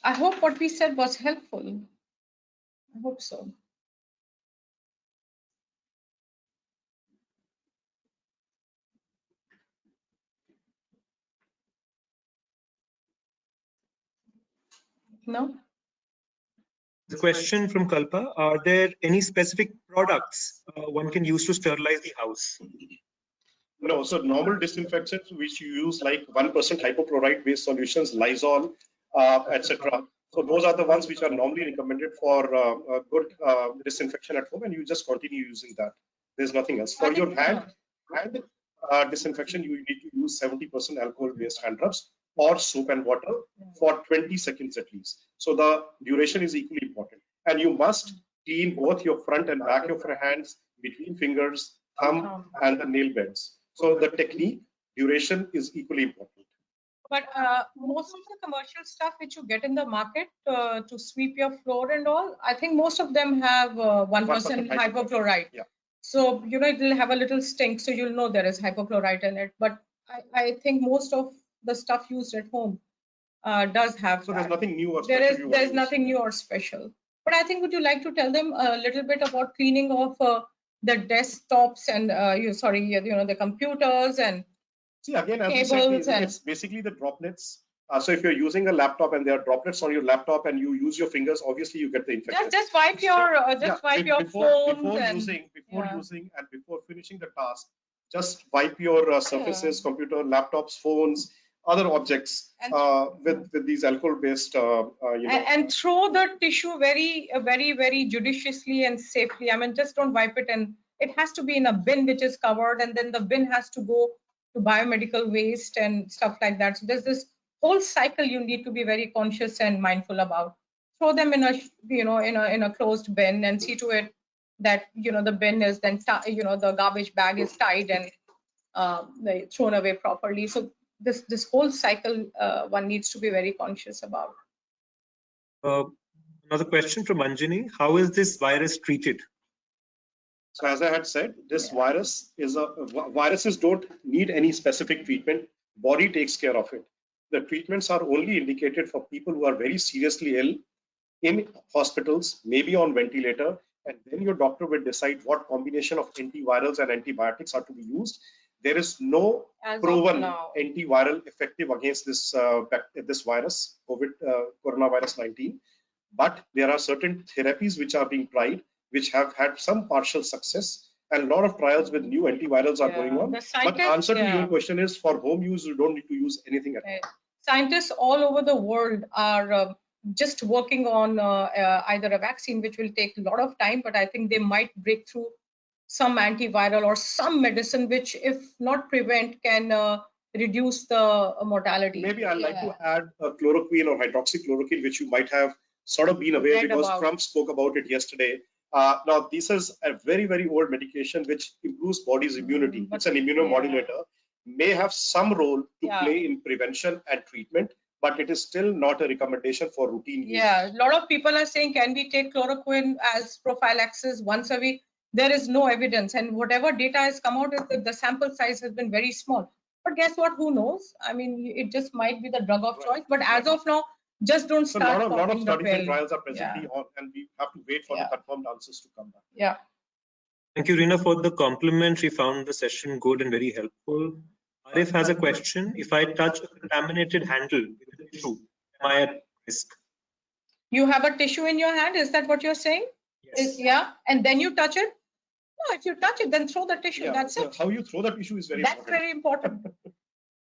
I hope what we said was helpful. I hope so. No? The question from Kalpa, are there any specific products one can use to sterilize the house? No, so normal disinfectants which you use like 1% hypochlorite based solutions, Lysol, etc. So those are the ones which are normally recommended for good disinfection at home, and you just continue using that. There's nothing else. For your hand disinfection, you need to use 70% alcohol based hand rubs or soap and water for 20 seconds at least. So the duration is equally important. And you must clean both your front and back of your hands, between fingers, thumb, and the nail beds. So the technique, duration is equally important. But most of the commercial stuff which you get in the market to sweep your floor and all, I think most of them have 1% hypochlorite. Yeah. So, you know, it will have a little stink, so you'll know there is hypochlorite in it. But I think most of the stuff used at home does have So that. there's nothing new or special. There's nothing new or special. But I think, would you like to tell them a little bit about cleaning of the desktops and the computers and See, again, as we cables said, and it's basically the droplets. So if you're using a laptop and there are droplets on your laptop and you use your fingers, obviously you get the infection. just wipe your phones before using and before finishing the task, just wipe your surfaces, computer, laptops, phones, other objects with these alcohol-based, and throw the tissue very judiciously and safely. I mean, just don't wipe it, and it has to be in a bin which is covered, and then the bin has to go to biomedical waste and stuff like that. So there's this whole cycle you need to be very conscious and mindful about. Throw them in a closed bin and see to it that the bin is then the garbage bag is tied and thrown away properly. So this whole cycle one needs to be very conscious about. Another question from Anjani: how is this virus treated? So as I had said, this virus viruses don't need any specific treatment. Body takes care of it. The treatments are only indicated for people who are very seriously ill in hospitals, maybe on ventilator, and then your doctor will decide what combination of antivirals and antibiotics are to be used. There is no proven antiviral effective against this this virus, coronavirus 19. But there are certain therapies which are being tried, which have had some partial success, and a lot of trials with new antivirals are going on. But the answer to your question is, for home use, you don't need to use anything at all. Scientists all over the world are just working on either a vaccine, which will take a lot of time, but I think they might break through some antiviral or some medicine which, if not prevent, can reduce the mortality. Maybe I'd like to add chloroquine or hydroxychloroquine, which you might have sort of been aware because Trump spoke about it yesterday. Now, this is a very old medication which improves body's immunity. It's an immunomodulator, may have some role to play in prevention and treatment, but it is still not a recommendation for routine use. Yeah, a lot of people are saying, can we take chloroquine as prophylaxis once a week? There is no evidence, and whatever data has come out is that the sample size has been very small. But guess what? Who knows? I mean, it just might be the drug of choice. But as of now, just don't start. So a lot of studies and trials are presently on, and we have to wait for the confirmed answers to come back. Yeah. Thank you, Reena, for the compliment. We found the session good and very helpful. Arif has a question. If I touch a contaminated handle with a tissue, am I at risk? You have a tissue in your hand? Is that what you're saying? Yes. And then you touch it? No, if you touch it, then throw the tissue. That's it. How you throw the tissue is very important. That's very important.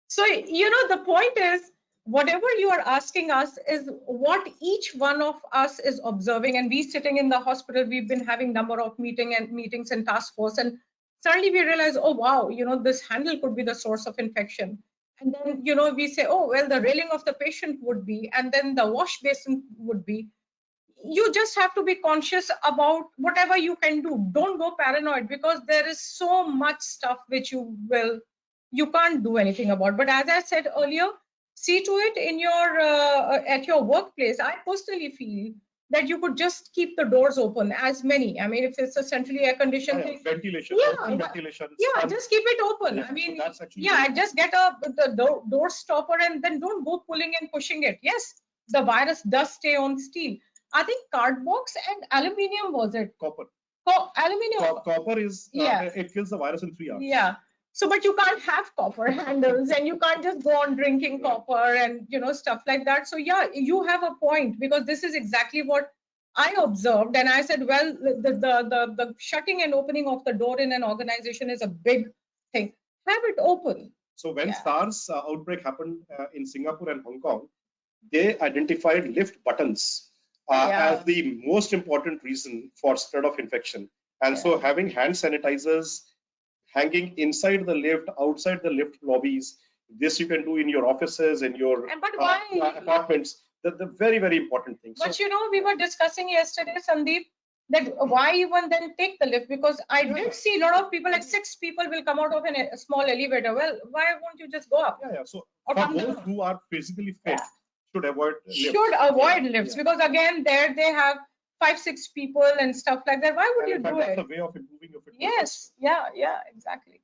So, the point is, whatever you are asking us is what each one of us is observing. And we sitting in the hospital, we've been having number of meetings and task force. And suddenly we realize, oh, wow, this handle could be the source of infection. And then, we say, oh, well, the railing of the patient would be, and then the wash basin would be. You just have to be conscious about whatever you can do. Don't go paranoid, because there is so much stuff which you can't do anything about. But as I said earlier, see to it in your at your workplace. I personally feel that you could just keep the doors open, as many. I mean, if it's a centrally air conditioned thing, ventilation, ventilation. Just keep it open. I mean, so just get the door stopper and then don't go pulling and pushing it. Yes, the virus does stay on steel. I think card box and aluminium, was it? Copper. Aluminium. Copper is, it kills the virus in 3 hours. Yeah. So, but you can't have copper handles and you can't just go on drinking copper and, stuff like that. So, yeah, you have a point, because this is exactly what I observed. And I said, well, the shutting and opening of the door in an organization is a big thing. Have it open. So when SARS outbreak happened in Singapore and Hong Kong, they identified lift buttons as the most important reason for spread of infection. And so having hand sanitizers hanging inside the lift, outside the lift lobbies, this you can do in your offices, in your apartments. The very important thing. But we were discussing yesterday, Sandeep, that why even then take the lift? Because I did see a lot of people, like 6 people will come out of a small elevator. Well, why won't you just go up? Yeah. So Or for come those down. who are physically fit, should avoid lifts. Should avoid lifts, because again, there they have 5-6 people and stuff like that. Why would And you in fact, do that's it? a way of improving your fitness. Yes, yeah, exactly.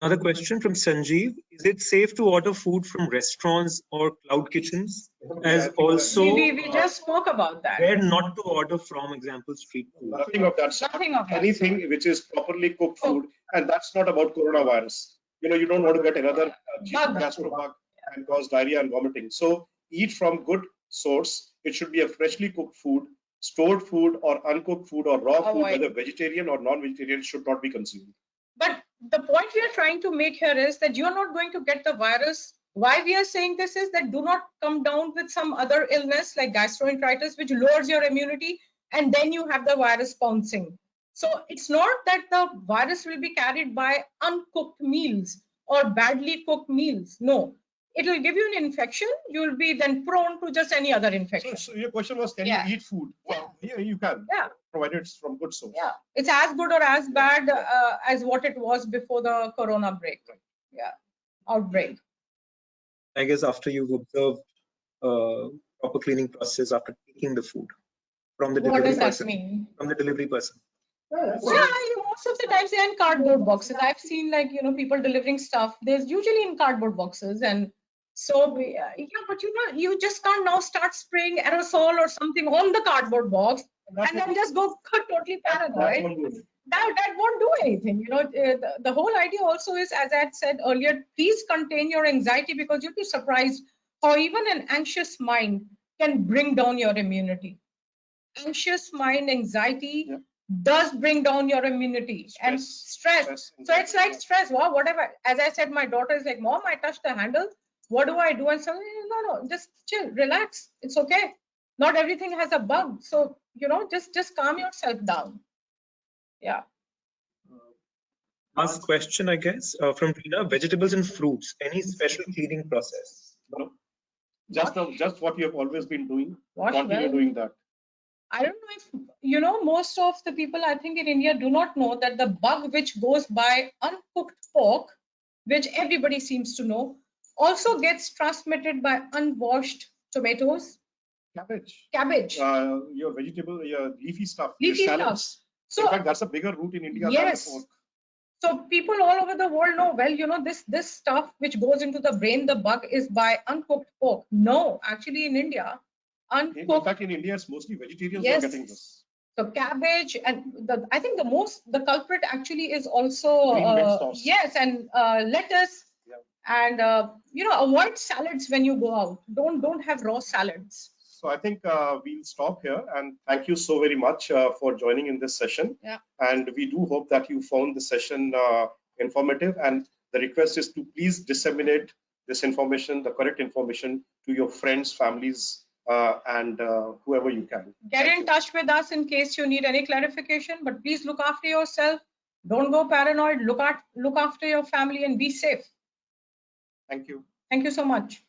Another question from Sanjeev: is it safe to order food from restaurants or cloud kitchens? As also, we just spoke about that. where not to order from, example, street food. Nothing of that sort. Nothing of that Anything which is properly cooked food, and that's not about coronavirus. You don't want to get another gastro bug and cause diarrhea and vomiting. So eat from good source. It should be a freshly cooked food. Stored food or uncooked food or raw food, Avoid. whether vegetarian or non-vegetarian, should not be consumed. But the point we are trying to make here is that you're not going to get the virus. Why we are saying this is that do not come down with some other illness like gastroenteritis, which lowers your immunity, and then you have the virus bouncing. So it's not that the virus will be carried by uncooked meals or badly cooked meals. No, it will give you an infection. You will be then prone to just any other infection. So your question was, can Yeah. you eat food? Yeah, you can. Yeah. Provided it's from good source. Yeah, it's as good or as bad as what it was before the corona break. Yeah, outbreak. I guess after you've observed proper cleaning process after taking the food from the What delivery does that person. mean? From the delivery person. Yeah, most of the times they're in cardboard boxes. I've seen people delivering stuff. There's usually in cardboard boxes, and so but you just can't now start spraying aerosol or something on the cardboard box and then just go totally paranoid. That won't do anything. The whole idea also is, as I had said earlier, please contain your anxiety, because you'll be surprised how even an anxious mind can bring down your immunity. Anxious mind, anxiety does bring down your immunity. And stress. So it's like stress. Wow, whatever. As I said, my daughter is like, Mom, I touched the handle. What do I do? And so, no, just chill, relax. It's okay. Not everything has a bug. So, just calm yourself down. Yeah. Last question, I guess, from Rina: vegetables and fruits, any special cleaning process? No. Just what you have always been doing. Wash Continue well. doing that. I don't know if, most of the people I think in India do not know that the bug which goes by uncooked pork, which everybody seems to know, also gets transmitted by unwashed tomatoes. Cabbage. Your vegetable, your leafy stuff. Leafy your stuff. So, in fact, that's a bigger root in India yes. than the pork. So people all over the world know, well, this stuff which goes into the brain, the bug, is by uncooked pork. No, actually in India, uncooked. In fact, in India, it's mostly vegetarians who are getting this. So cabbage, and I think the culprit actually is also yes, and lettuce, and avoid salads when you go out. Don't have raw salads. So I think we'll stop here, and thank you so very much for joining in this session. Yeah. And we do hope that you found the session informative, and the request is to please disseminate this information, the correct information, to your friends, families, and whoever you can. Get in touch with us in case you need any clarification, but please look after yourself. Don't go paranoid. Look after your family and be safe. Thank you. Thank you so much.